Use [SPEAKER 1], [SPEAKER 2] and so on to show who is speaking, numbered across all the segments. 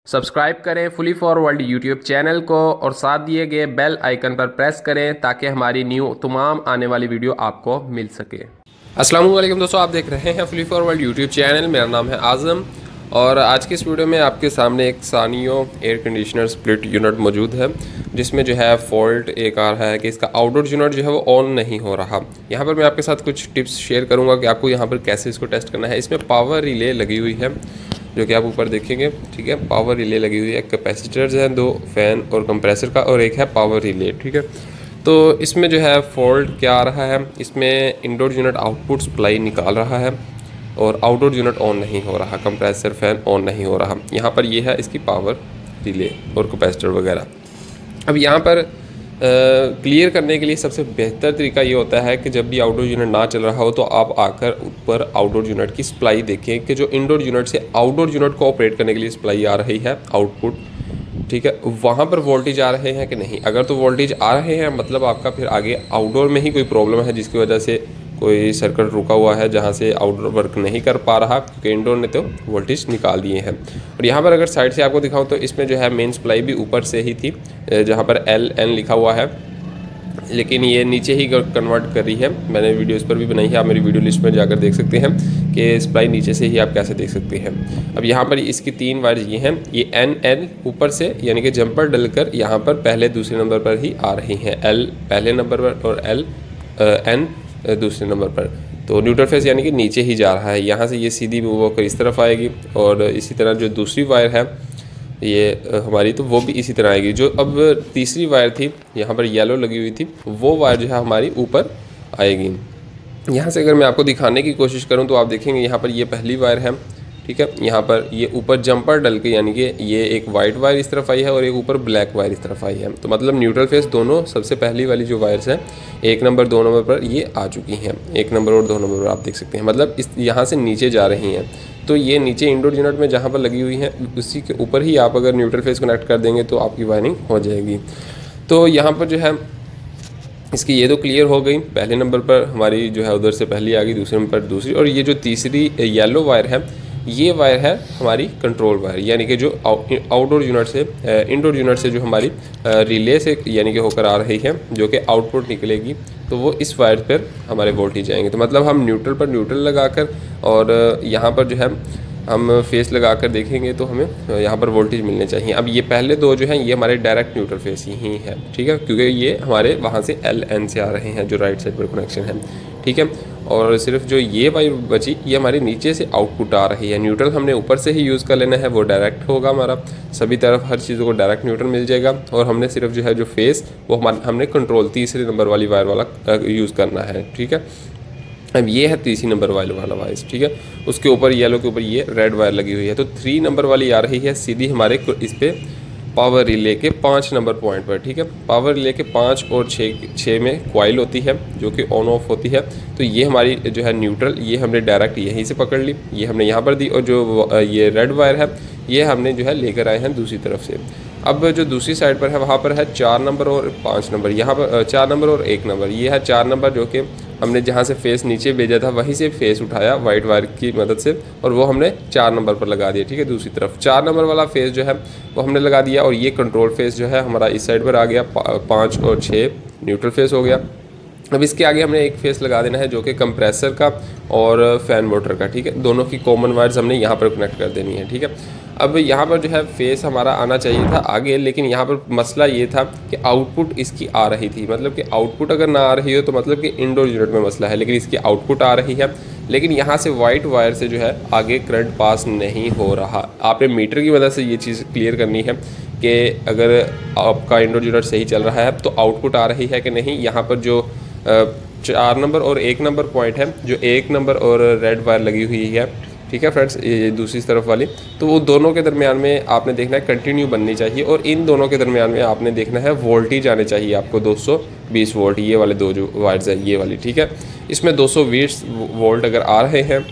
[SPEAKER 1] Subscribe करें fully forward YouTube channel को और साथ दिए गए बेल आइकन पर प्रेस करें ताकि हमारी न्यू तमाम आने वाली वीडियो आपको मिल सके। अस्सलाम वालेकुम दोस्तों, आप देख रहे हैं फुली फॉरवर्ड यूट्यूब चैनल। मेरा नाम है आज़म और आज की इस वीडियो में आपके सामने एक सानियो एयर कंडीशनर स्प्लिट यूनिट मौजूद है जिसमें जो है फॉल्ट एक आ रहा है कि इसका आउटडोर यूनिट जो है वो ऑन नहीं हो रहा। यहाँ पर मैं आपके साथ कुछ टिप्स शेयर करूँगा कि आपको यहाँ पर कैसे इसको टेस्ट करना है। इसमें पावर रिले लगी हुई है जो कि आप ऊपर देखेंगे, ठीक है। पावर रिले लगी हुई है, कैपेसिटर्स हैं, 2 फैन और कंप्रेसर का और एक है पावर रिले, ठीक है। तो इसमें जो है फॉल्ट क्या आ रहा है, इसमें इंडोर यूनिट आउटपुट सप्लाई निकाल रहा है और आउटडोर यूनिट ऑन नहीं हो रहा, कंप्रेसर फैन ऑन नहीं हो रहा। यहाँ पर ये है इसकी पावर रिले और कैपेसिटर वगैरह। अब यहाँ पर क्लियर करने के लिए सबसे बेहतर तरीका ये होता है कि जब भी आउटडोर यूनिट ना चल रहा हो तो आप आकर ऊपर आउटडोर यूनिट की सप्लाई देखें कि जो इंडोर यूनिट से आउटडोर यूनिट को ऑपरेट करने के लिए सप्लाई आ रही है आउटपुट, ठीक है, वहाँ पर वोल्टेज आ रहे हैं कि नहीं। अगर तो वोल्टेज आ रहे हैं मतलब आपका फिर आगे आउटडोर में ही कोई प्रॉब्लम है जिसकी वजह से कोई सर्किट रुका हुआ है जहाँ से आउटडोर वर्क नहीं कर पा रहा, क्योंकि इंडोर ने तो वोल्टेज निकाल दिए हैं। और यहाँ पर अगर साइड से आपको दिखाऊं तो इसमें जो है मेन सप्लाई भी ऊपर से ही थी जहाँ पर LN लिखा हुआ है, लेकिन ये नीचे ही कन्वर्ट कर रही है। मैंने वीडियो इस पर भी बनाई है, आप मेरी वीडियो लिस्ट में जाकर देख सकते हैं कि सप्लाई नीचे से ही आप कैसे देख सकते हैं। अब यहाँ पर इसकी 3 वायर ये हैं, ये NL ऊपर से यानी कि जंपर डलकर यहाँ पर पहले दूसरे नंबर पर ही आ रही हैं, L पहले नंबर पर और N दूसरे नंबर पर। तो न्यूट्रल फेस यानी कि नीचे ही जा रहा है, यहाँ से ये सीधी मूव होकर इस तरफ आएगी और इसी तरह जो दूसरी वायर है ये हमारी तो वो भी इसी तरह आएगी। जो अब तीसरी वायर थी यहाँ पर येलो लगी हुई थी वो वायर जो है हमारी ऊपर आएगी। यहाँ से अगर मैं आपको दिखाने की कोशिश करूँ तो आप देखेंगे यहाँ पर ये पहली वायर है, ठीक है। यहाँ पर ये ऊपर जंपर डल के यानी कि ये एक वाइट वायर इस तरफ आई है और एक ऊपर ब्लैक वायर इस तरफ आई है। तो मतलब न्यूट्रल फेस दोनों सबसे पहली वाली जो वायर्स हैं 1 नंबर 2 नंबर पर ये आ चुकी हैं, 1 नंबर और 2 नंबर पर आप देख सकते हैं, मतलब इस यहाँ से नीचे जा रही हैं। तो ये नीचे इंडोर यूनिट में जहाँ पर लगी हुई है उसी के ऊपर ही आप अगर न्यूट्रल फेस कनेक्ट कर देंगे तो आपकी वायरिंग हो जाएगी। तो यहाँ पर जो है इसकी ये तो क्लियर हो गई, पहले नंबर पर हमारी जो है उधर से पहली आ गई, दूसरे नंबर पर दूसरी, और ये जो तीसरी येलो वायर है ये वायर है हमारी कंट्रोल वायर, यानी कि जो आउटडोर यूनिट से इंडोर यूनिट से जो हमारी रिले से यानी कि होकर आ रही है जो कि आउटपुट निकलेगी, तो वो इस वायर पर हमारे वोल्टेज जाएंगे। तो मतलब हम न्यूट्रल पर न्यूट्रल लगाकर और यहाँ पर जो है हम फेस लगाकर देखेंगे तो हमें यहाँ पर वोल्टेज मिलने चाहिए। अब ये पहले 2 जो हैं ये हमारे डायरेक्ट न्यूट्रल फेस ही है, ठीक है, क्योंकि ये हमारे वहाँ से LN से आ रहे हैं जो राइट साइड पर कनेक्शन है, ठीक है। और सिर्फ जो ये वायर बची ये हमारी नीचे से आउटपुट आ रही है। न्यूट्रल हमने यूज़ कर यूज़ कर लेना है, वो डायरेक्ट होगा हमारा, सभी तरफ हर चीज़ों को डायरेक्ट न्यूट्रल मिल जाएगा। और हमने सिर्फ जो है जो फेस वो हमने कंट्रोल तीसरे नंबर वाली वायर वाला यूज़ करना है, ठीक है। अब ये है तीसरी नंबर वाला वायर, ठीक है, उसके ऊपर येलो के ऊपर ये रेड वायर लगी हुई है। तो 3 नंबर वाली आ रही है सीधी हमारे इस पर पावर रिले के 5 नंबर पॉइंट पर, ठीक है। पावर रिले के 5 और 6 में कॉइल होती है जो कि ऑन ऑफ होती है। तो ये हमारी जो है न्यूट्रल ये हमने डायरेक्ट यहीं से पकड़ ली, ये हमने यहाँ पर दी, और जो ये रेड वायर है ये हमने जो है लेकर आए हैं दूसरी तरफ से। अब जो दूसरी साइड पर है वहाँ पर है 4 नंबर और 5 नंबर, यहाँ पर 4 नंबर और 1 नंबर, ये है 4 नंबर जो कि हमने जहाँ से फेस नीचे भेजा था वहीं से फेस उठाया वाइट वायर की मदद से और वो हमने 4 नंबर पर लगा दिया, ठीक है। दूसरी तरफ 4 नंबर वाला फेस जो है वो हमने लगा दिया और ये कंट्रोल फेस जो है हमारा इस साइड पर आ गया, 5 और 6 न्यूट्रल फेस हो गया। अब इसके आगे हमने एक फेस लगा देना है जो कि कंप्रेसर का और फैन मोटर का, ठीक है। दोनों की कॉमन वायर्स हमने यहाँ पर कनेक्ट कर देनी है, ठीक है। अब यहाँ पर जो है फेस हमारा आना चाहिए था आगे, लेकिन यहाँ पर मसला ये था कि आउटपुट इसकी आ रही थी, मतलब कि आउटपुट अगर ना आ रही हो तो मतलब कि इंडोर यूनिट में मसला है, लेकिन इसकी आउटपुट आ रही है। लेकिन यहाँ से वाइट वायर से जो है आगे करंट पास नहीं हो रहा। आपने मीटर की मदद से ये चीज़ क्लियर करनी है कि अगर आपका इंडोर यूनिट सही चल रहा है तो आउटपुट आ रही है कि नहीं। यहाँ पर जो 4 नंबर और 1 नंबर पॉइंट है, जो 1 नंबर और रेड वायर लगी हुई है, ठीक है फ्रेंड्स, ये दूसरी तरफ वाली, तो वो दोनों के दरमियान में आपने देखना है कंटिन्यू बननी चाहिए और इन दोनों के दरमियान में आपने देखना है वोल्टेज आने चाहिए आपको 220 वोल्ट, ये वाले 2 जो वायर्स है ये वाली, ठीक है। इसमें 220 वोल्ट अगर आ रहे हैं,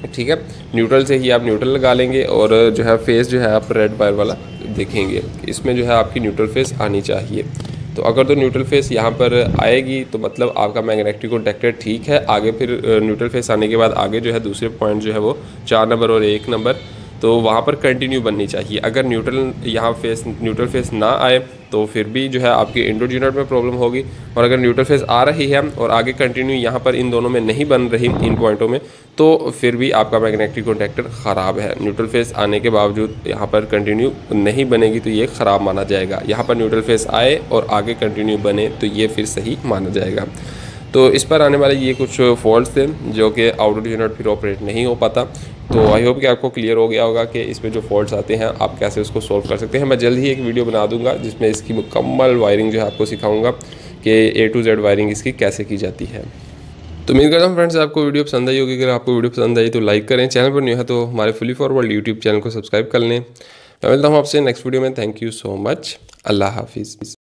[SPEAKER 1] ठीक है, न्यूट्रल से ही आप न्यूट्रल लगा लेंगे और जो है फेस जो है आप रेड वायर वाला देखेंगे, इसमें जो है आपकी न्यूट्रल फेस आनी चाहिए। तो अगर तो न्यूट्रल फेस यहाँ पर आएगी तो मतलब आपका मैग्नेटिक कॉन्टैक्टर ठीक है। आगे फिर न्यूट्रल फेस आने के बाद आगे जो है दूसरे पॉइंट जो है वो 4 नंबर और 1 नंबर तो वहाँ पर कंटिन्यू बननी चाहिए। अगर न्यूट्रल फेस ना आए तो फिर भी जो है आपकी इंडोर यूनिट में प्रॉब्लम होगी। और अगर न्यूट्रल फेस आ रही है और आगे कंटिन्यू यहाँ पर इन दोनों में नहीं बन रही, इन पॉइंटों में, तो फिर भी आपका मैग्नेटिक कॉन्टैक्टर ख़राब है। न्यूट्रल फेस आने के बावजूद यहाँ पर कंटिन्यू नहीं बनेगी तो ये ख़राब माना जाएगा। यहाँ पर न्यूट्रल फेस आए और आगे कंटिन्यू बने तो ये फिर सही माना जाएगा। तो इस पर आने वाले ये कुछ फॉल्ट्स थे जो कि आउटडोर यूनिट फिर ऑपरेट नहीं हो पाता। तो आई होप कि आपको क्लियर हो गया होगा कि इस पे जो फॉल्ट्स आते हैं आप कैसे उसको सॉल्व कर सकते हैं। मैं जल्द ही एक वीडियो बना दूंगा जिसमें इसकी मुकम्मल वायरिंग जो है आपको सिखाऊंगा कि A to Z वायरिंग इसकी कैसे की जाती है। तो उम्मीद करता हूँ फ्रेंड्स आपको वीडियो पसंद आई होगी। अगर आपको वीडियो पसंद आई तो लाइक करें, चैनल पर न्यू है तो हमारे फुली फॉरवर्ड यूट्यूब चैनल को सब्सक्राइब कर लें। मैं मिलता हूँ आपसे नेक्स्ट वीडियो में। Thank you so much. अल्लाह हाफिज़।